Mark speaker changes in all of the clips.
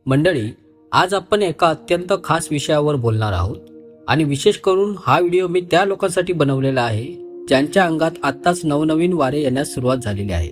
Speaker 1: मंडळी, आज आपण एका अत्यंत खास विषयावर बोलणार आहोत आणि विशेष करून हा व्हिडिओ मी त्या लोकांसाठी बनवलेला आहे ज्यांच्या अंगात आत्ताच नवनवीन वारे येण्यास सुरुवात झालेली आहे.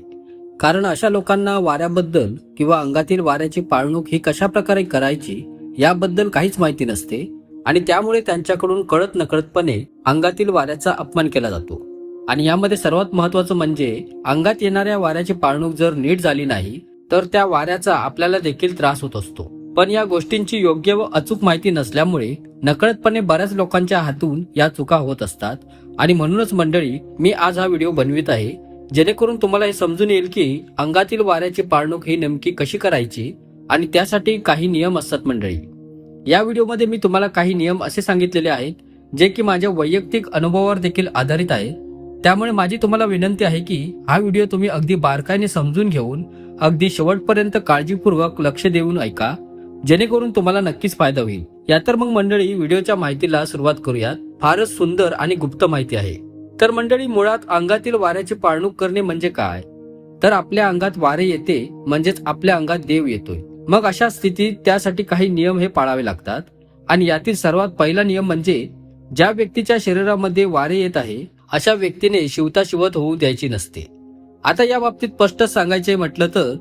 Speaker 1: कारण अशा लोकांना वाऱ्याबद्दल किंवा अंगातील वाऱ्याची पाळणूक ही कशा प्रकारे करायची याबद्दल काहीच माहिती नसते आणि त्यामुळे त्यांच्याकडून कळत नकळतपणे अंगातील वाऱ्याचा अपमान केला जातो. आणि यामध्ये सर्वात महत्त्वाचं म्हणजे अंगात येणाऱ्या वाऱ्याची पाळणूक जर नीट झाली नाही तर त्या वाऱ्याचा आपल्याला देखील त्रास होत असतो. पण या गोष्टींची योग्य व अचूक माहिती नसल्यामुळे नकळतपणे बऱ्याच लोकांच्या हातून या चुका होत असतात. आणि म्हणूनच मंडळी, मी आज हा व्हिडिओ बनवित आहे जेणेकरून तुम्हाला हे समजून येईल की अंगातील वाऱ्याची पाळणूक ही नेमकी कशी करायची आणि त्यासाठी काही नियम असतात. मंडळी, या व्हिडिओमध्ये मी तुम्हाला काही नियम असे सांगितलेले आहेत जे की माझ्या वैयक्तिक अनुभवावर देखील आधारित आहे. त्यामुळे माझी तुम्हाला विनंती आहे की हा व्हिडिओ तुम्ही अगदी बारकाईने समजून घेऊन अगदी शेवटपर्यंत काळजीपूर्वक लक्ष देऊन ऐका, जेणेकरून तुम्हाला नक्कीच फायदा होईल. या तर मग मंडळी, व्हिडिओच्या माहितीला सुरुवात करूयात. फारच सुंदर आणि गुप्त माहिती आहे. तर मंडळी, मुळात अंगातील वाऱ्याची पाळणूक करणे म्हणजे काय? तर आपल्या अंगात वारे येते म्हणजेच आपल्या अंगात देव येतोय. मग अशा स्थितीत त्यासाठी काही नियम हे पाळावे लागतात. आणि यातील सर्वात पहिला नियम म्हणजे ज्या व्यक्तीच्या शरीरामध्ये वारे येत आहे अशा व्यक्तीने शिवता शिवत होऊ द्यायची नसते. आता या बाबतीत स्पष्ट सांगायचे म्हटलं तर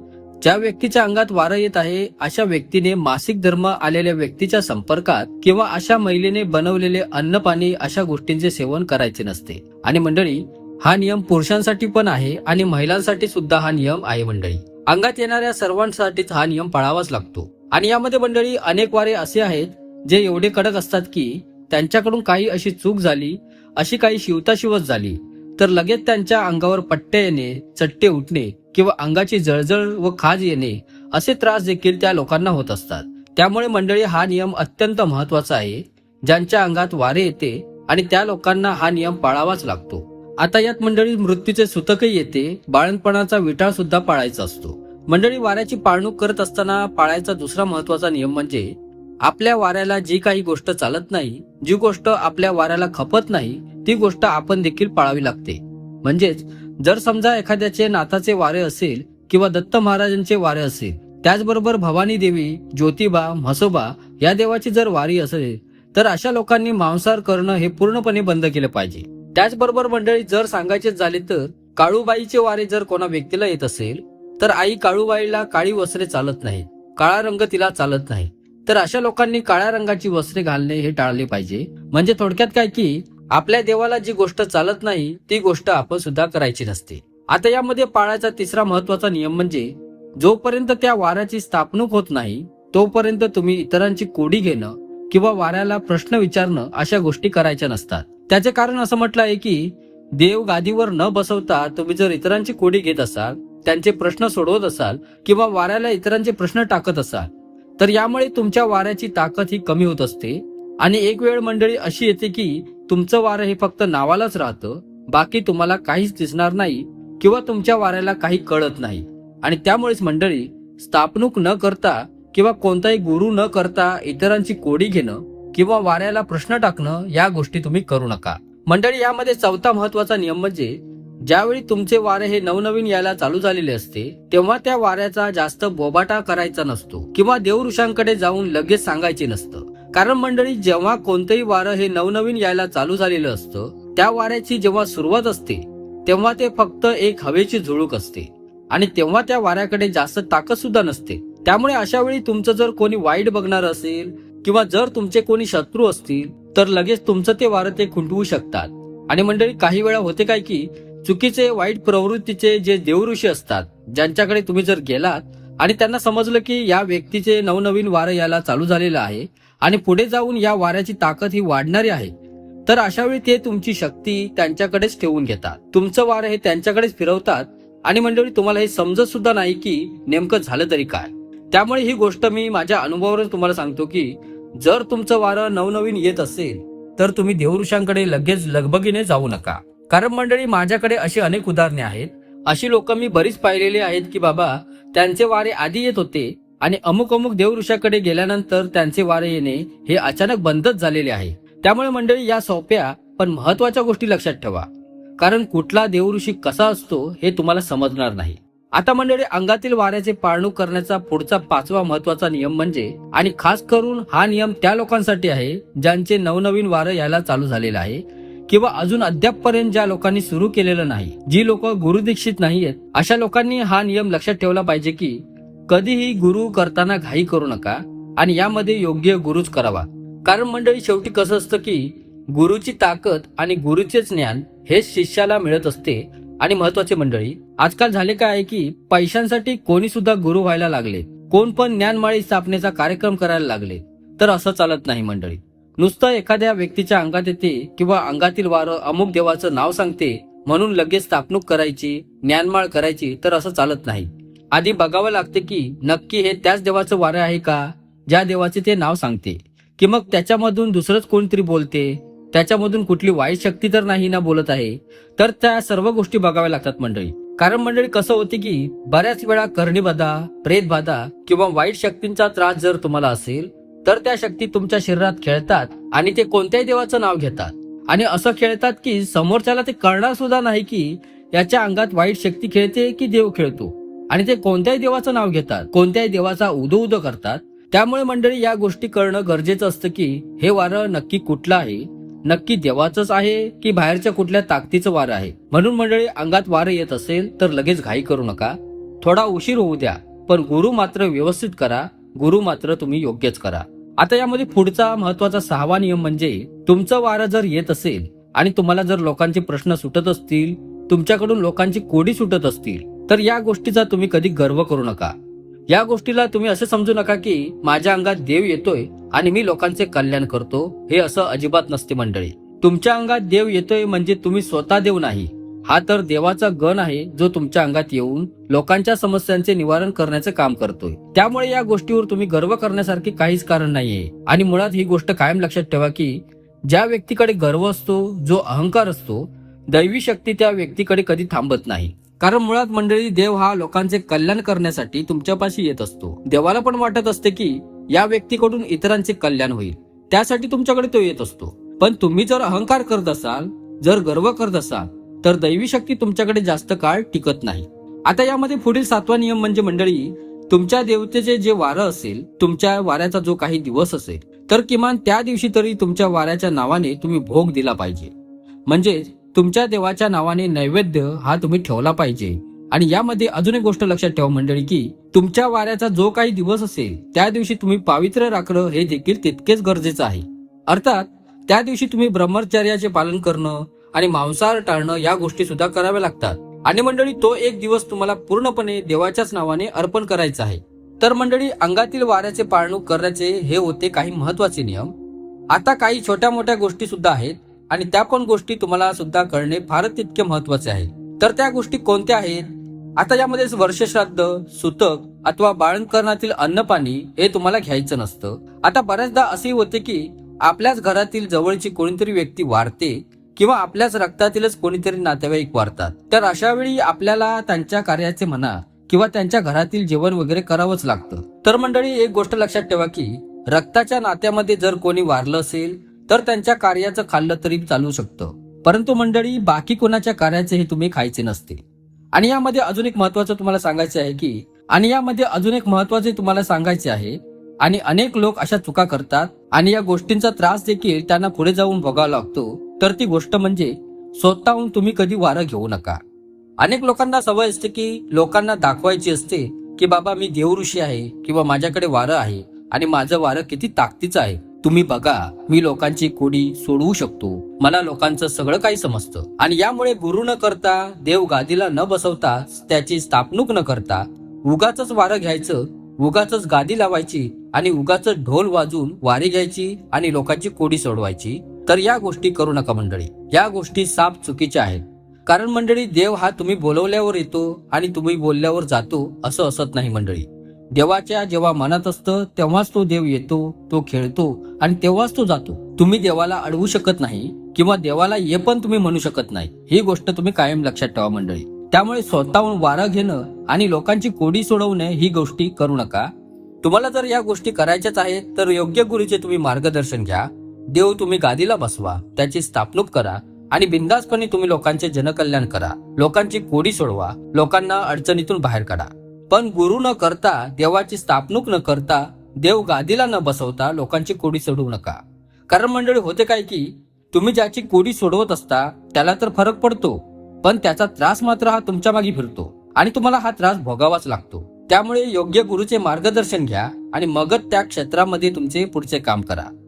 Speaker 1: ज्या व्यक्तीच्या अंगात वारं येत आहे अशा व्यक्तीने मासिक धर्म आलेल्या व्यक्तीच्या संपर्कात किंवा अशा महिलेने बनवलेले अन्न पाणी अशा गोष्टींचे सेवन करायचे नसते. आणि मंडळी, हा नियम पुरुषांसाठी पण आहे आणि महिलांसाठी सुद्धा हा नियम आहे. मंडळी, अंगात येणाऱ्या सर्वांसाठीच हा नियम पाळावाच लागतो. आणि यामध्ये मंडळी अनेक वारे असे आहेत जे एवढे कडक असतात की त्यांच्याकडून काही अशी चूक झाली, अशी काही शिवताशिवत झाली तर लगेच त्यांच्या अंगावर पट्टे येणे, चट्टे उठणे किंवा अंगाची जळजळ व खाज येणे असे त्रास देखील त्या लोकांना होत असतात. त्यामुळे मंडळी, हा नियम अत्यंत महत्वाचा आहे. ज्यांच्या अंगात वारे येते आणि त्या लोकांना हा नियम पाळावाच लागतो. आता यात मंडळी मृत्यूचे सूतकही येते, बाळणपणाचा विटाळ सुद्धा पाळायचा असतो. मंडळी, वाऱ्याची पाळणूक करत असताना पाळायचा दुसरा महत्वाचा नियम म्हणजे आपल्या वाऱ्याला जी काही गोष्ट चालत नाही, जी गोष्ट आपल्या वाऱ्याला खपत नाही ती गोष्ट आपण देखील पाळावी लागते. म्हणजेच जर समजा एखाद्याचे नाथाचे वारे असेल किंवा दत्त महाराजांचे वारे असेल, त्याचबरोबर भवानी देवी, ज्योतिबा, म्हसोबा या देवाची जर वारी असेल तर अशा लोकांनी मांसाहार करणं हे पूर्णपणे बंद केलं पाहिजे. त्याचबरोबर मंडळी, जर सांगायचे झाले तर काळूबाईचे वारे जर कोणा व्यक्तीला येत असेल तर आई काळूबाईला काळी वस्त्रे चालत नाहीत, काळा रंग तिला चालत नाही, तर अशा लोकांनी काळ्या रंगाची वस्त्रे घालणे हे टाळले पाहिजे. म्हणजे थोडक्यात काय की आपल्या देवाला जी गोष्ट चालत नाही ती गोष्ट आपण सुद्धा करायची नसते. आता यामध्ये पाळायचा तिसरा महत्वाचा नियम म्हणजे जोपर्यंत त्या वाऱ्याची स्थापणूक होत नाही तोपर्यंत तुम्ही इतरांची कोडी घेणं किंवा वाऱ्याला प्रश्न विचारणं अशा गोष्टी करायच्या नसतात. त्याचे कारण असं म्हटलं आहे की देव गादीवर न बसवता तुम्ही जर इतरांची कोडी घेत असाल, त्यांचे प्रश्न सोडवत असाल किंवा वाऱ्याला इतरांचे प्रश्न टाकत असाल तर यामुळे तुमच्या वाऱ्याची ताकद ही कमी होत असते. आणि एक वेळ मंडळी अशी येते की तुमचं वारं हे फक्त नावालाच राहतं, बाकी तुम्हाला काहीच दिसणार नाही किंवा तुमच्या वाऱ्याला काही कळत नाही. आणि त्यामुळेच मंडळी, स्थापणूक न करता किंवा कोणताही गुरु न करता इतरांची कोडी घेणं किंवा वाऱ्याला प्रश्न टाकणं या गोष्टी तुम्ही करू नका. मंडळी, यामध्ये चौथा महत्वाचा नियम म्हणजे ज्यावेळी तुमचे वारे हे नवनवीन यायला चालू झालेले असते तेव्हा त्या वाऱ्याचा जास्त बोबाटा करायचा नसतो किंवा देवऋषांकडे जाऊन लगेच सांगायचे नसतं. कारण मंडळी, जेव्हा कोणतेही वारं हे नवनवीन यायला चालू झालेलं असतं त्या वाऱ्याची जेव्हा सुरुवात असते तेव्हा ते फक्त एक हवेची झुळूक असते आणि तेव्हा त्या वाऱ्याकडे जास्त ताकद सुद्धा नसते. त्यामुळे अशा वेळी तुमचं जर कोणी वाईट बघणार असेल किंवा जर तुमचे कोणी शत्रू असतील तर लगेच तुमचं ते वारं ते खुंटवू शकतात. आणि मंडळी, काही वेळा होते काय की चुकीचे वाईट प्रवृत्तीचे जे देवऋषी असतात ज्यांच्याकडे तुम्ही जर गेलात आणि त्यांना समजलं की या व्यक्तीचे नवनवीन वारं यायला चालू झालेलं आहे आणि पुढे जाऊन या वाऱ्याची ताकद ही वाढणारी आहे, तर अशा वेळी ते तुमची शक्ती त्यांच्याकडेच ठेवून घेतात, तुमचं वारं हे त्यांच्याकडेच फिरवतात. आणि मंडळी, तुम्हाला हे समजत सुद्धा नाही की नेमकं झालं तरी काय. त्यामुळे ही गोष्ट मी माझ्या अनुभवावरून तुम्हाला सांगतो की जर तुमचं वारं नवनवीन येत असेल तर तुम्ही देवऋषांकडे लगेच लगबगीने जाऊ नका. कारण मंडळी, माझ्याकडे अशी अनेक उदाहरणे आहेत. अशी लोक मी बरीच पाहिलेली आहेत की बाबा त्यांचे वारे आधी येत होते आणि अमुक अमुक देवऋषाकडे गेल्यानंतर त्यांचे वारे येणे हे अचानक बंदच झालेले आहे. त्यामुळे मंडळी, या सोप्या पण महत्वाच्या गोष्टी लक्षात ठेवा. कारण कुठला देवऋषी कसा असतो हे तुम्हाला समजणार नाही. आता मंडळी, अंगातील वाऱ्याचे पाळणूक करण्याचा पुढचा 5वा महत्वाचा नियम म्हणजे, आणि खास करून हा नियम त्या लोकांसाठी आहे ज्यांचे नवनवीन वारं यायला चालू झालेलं आहे, किंवा अजून अद्यापपर्यंत ज्या लोकांनी सुरू केलेलं नाही, जी लोक गुरुदीक्षित नाहीयेत, अशा लोकांनी हा नियम लक्षात ठेवला पाहिजे की कधीही गुरु करताना घाई करू नका आणि यामध्ये योग्य गुरुच करावा. कारण मंडळी, शेवटी कसं असतं की गुरुची ताकद आणि गुरुचे ज्ञान हेच शिष्याला मिळत असते. आणि महत्वाचे मंडळी, आजकाल झाले काय आहे की पैशांसाठी कोणी सुद्धा गुरु व्हायला लागले, कोण पण ज्ञानमाळी स्थापनेचा कार्यक्रम करायला लागले. तर असं चालत नाही मंडळी. नुसतं एखाद्या व्यक्तीच्या अंगात येते किंवा अंगातील वारं अमुक देवाचं नाव सांगते म्हणून लगेच स्थापणूक करायची, ज्ञानमाळ करायची, तर असं चालत नाही. आधी बघावं लागते की नक्की हे त्याच देवाचं वारं आहे का ज्या देवाचे ते नाव सांगते, की मग त्याच्यामधून दुसरंच कोणतरी बोलते, त्याच्यामधून कुठली वाईट शक्ती तर नाही ना बोलत आहे. तर त्या सर्व गोष्टी बघाव्या लागतात मंडळी. कारण मंडळी, कसं होते की बऱ्याच वेळा करणीबाधा, प्रेतबाधा किंवा वाईट शक्तींचा त्रास जर तुम्हाला असेल तर त्या शक्ती तुमच्या शरीरात खेळतात आणि ते कोणत्याही देवाचं नाव घेतात. आणि असं खेळतात की समोरच्याला ते कळणार सुद्धा नाही की याच्या अंगात वाईट शक्ती खेळते की देव खेळतो. आणि ते कोणत्याही देवाचं नाव घेतात, कोणत्याही देवाचा उदो उदो करतात. त्यामुळे मंडळी, या गोष्टी कळणं गरजेचं असतं की हे वारं नक्की कुठलं आहे, नक्की देवाचंच आहे की बाहेरच्या कुठल्या ताकदीचं वारं आहे. म्हणून मंडळी, अंगात वारं येत असेल तर लगेच घाई करू नका, थोडा उशीर होऊ द्या, पण गुरु मात्र व्यवस्थित करा, गुरु मात्र तुम्ही योग्यच करा. आता यामध्ये पुढचा महत्वाचा 6वा नियम म्हणजे, तुमचं वारं जर येत असेल आणि तुम्हाला जर लोकांचे प्रश्न सुटत असतील, तुमच्याकडून लोकांची कोडी सुटत असतील, तर या गोष्टीचा तुम्ही कधी गर्व करू नका. या गोष्टीला तुम्ही असं समजू नका की माझ्या अंगात देव येतोय आणि मी लोकांचे कल्याण करतो. हे असं अजिबात नसते मंडळी. तुमच्या अंगात देव येतोय म्हणजे तुम्ही स्वतः देव नाही, हा तर देवाचा गण आहे जो तुमच्या अंगात येऊन लोकांच्या समस्यांचे निवारण करण्याचं काम करतोय. त्यामुळे या गोष्टीवर तुम्ही गर्व करण्यासारखे काहीच कारण नाहीये. आणि मुळात ही गोष्ट कायम लक्षात ठेवा की ज्या व्यक्तीकडे गर्व असतो, जो अहंकार असतो, दैवी शक्ती त्या व्यक्तीकडे कधी थांबत नाही. कारण मुळात मंडळी, देव हा लोकांचे कल्याण करण्यासाठी तुमच्यापाशी येत असतो. देवाला पण वाटत असते की या व्यक्तीकडून इतरांचे कल्याण होईल, त्यासाठी तुमच्याकडे तो येत असतो. पण तुम्ही जर अहंकार करत असाल, जर गर्व करत असाल, तर दैवी शक्ती तुमच्याकडे जास्त काळ टिकत नाही. आता यामध्ये पुढील 7वा नियम म्हणजे मंडळी, तुमच्या देवतेचे जे वारं असेल, तुमच्या वाऱ्याचा जो काही दिवस असेल, तर किमान त्या दिवशी तरी तुमच्या वाऱ्याच्या नावाने तुम्ही भोग दिला पाहिजे. म्हणजे तुमच्या देवाच्या नावाने नैवेद्य हा तुम्ही ठेवला पाहिजे. आणि यामध्ये अजून एक गोष्ट लक्षात ठेवा मंडळी की तुमच्या वाऱ्याचा जो काही दिवस असेल त्या दिवशी तुम्ही पावित्र्य राखणं हे देखील तितकेच गरजेचं आहे. अर्थात त्या दिवशी तुम्ही ब्रह्मचर्याचे पालन करणं आणि मांसाहार टाळणं या गोष्टी सुद्धा कराव्या लागतात. आणि मंडळी, तो एक दिवस तुम्हाला पूर्णपणे देवाच्याच नावाने अर्पण करायचा आहे. तर मंडळी, अंगातील वाऱ्याचे पाळणूक करण्याचे हे होते काही महत्वाचे नियम. आता काही छोट्या मोठ्या गोष्टी सुद्धा आहेत आणि त्या पण गोष्टी तुम्हाला सुद्धा कळणे फारच तितके महत्वाचे आहे. तर त्या गोष्टी कोणत्या आहेत? आता यामध्ये वर्षश्राद्ध, सुतक अथवा बाळंतकरणातील अन्न पाणी हे तुम्हाला घ्यायचं नसतं. आता बऱ्याचदा असे होते की आपल्याच घरातील जवळची कोणीतरी व्यक्ती वारते किंवा आपल्याच रक्तातीलच कोणीतरी नातेवाईक वारतात. तर अशा वेळी आपल्याला त्यांच्या कार्याचे म्हणा किंवा त्यांच्या घरातील जेवण वगैरे करावंच लागतं. तर मंडळी, एक गोष्ट लक्षात ठेवा की रक्ताच्या नात्यामध्ये जर कोणी वारलं असेल तर त्यांच्या कार्याचं खाल्लं तरी चालू शकतं, परंतु मंडळी, बाकी कोणाच्या कार्याचे हे तुम्ही खायचे नसते. आणि यामध्ये अजून एक महत्वाचं तुम्हाला सांगायचे आहे आणि अनेक लोक अशा चुका करतात आणि या गोष्टींचा त्रास देखील त्यांना पुढे जाऊन भोगावा लागतो. तर ती गोष्ट म्हणजे स्वतःहून तुम्ही कधी वारं घेऊ नका. अनेक लोकांना सवय असते की लोकांना दाखवायची असते की बाबा मी देवऋषी आहे किंवा माझ्याकडे वारं आहे आणि माझं वारं किती ताकदीचं आहे. तुम्ही बघा, मी लोकांची कोडी सोडवू शकतो, मला लोकांचं सगळं काही समजतं. आणि यामुळे गुरु न करता, देव गादीला न बसवता, त्याची स्थापणूक न करता उगाच वारं घ्यायचं, उगाच गादी लावायची आणि उगाच ढोल वाजून वारी घ्यायची आणि लोकांची कोडी सोडवायची. तर या गोष्टी करू नका मंडळी. या गोष्टी साफ चुकीच्या आहेत. कारण मंडळी, देव हा तुम्ही बोलवल्यावर येतो आणि तुम्ही बोलल्यावर जातो असं असत नाही मंडळी. देवाच्या जेव्हा मनात असतं तेव्हाच तो देव येतो, तो खेळतो आणि तेव्हाच तो जातो. तुम्ही देवाला अडवू शकत नाही किंवा देवाला ये पण तुम्ही म्हणू शकत नाही. ही गोष्ट तुम्ही कायम लक्षात ठेवा मंडळी. त्यामुळे स्वतःहून वारं घेणं आणि लोकांची कोडी सोडवणे ही गोष्टी करू नका. तुम्हाला जर या गोष्टी करायच्याच आहेत तर योग्य गुरुचे तुम्ही मार्गदर्शन घ्या. देव तुम्ही गादीला बसवा, त्याची स्थापणूक करा आणि बिनधास्तपणे तुम्ही लोकांचे जनकल्याण करा, लोकांची कोडी सोडवा, लोकांना अडचणीतून बाहेर काढा. पण गुरु न करता, देवाची स्थापणूक न करता, देव गादीला न बसवता लोकांची कोडी सोडवू नका. कारण मंडळी, होते काय की तुम्ही ज्याची कोडी सोडवत असता त्याला तर फरक पडतो, पण त्याचा त्रास मात्र हा तुमच्या मागे फिरतो आणि तुम्हाला हा त्रास भोगावाच लागतो. त्यामुळे योग्य गुरुचे मार्गदर्शन घ्या आणि मगच त्या क्षेत्रामध्ये तुमचे पुढचे काम करा.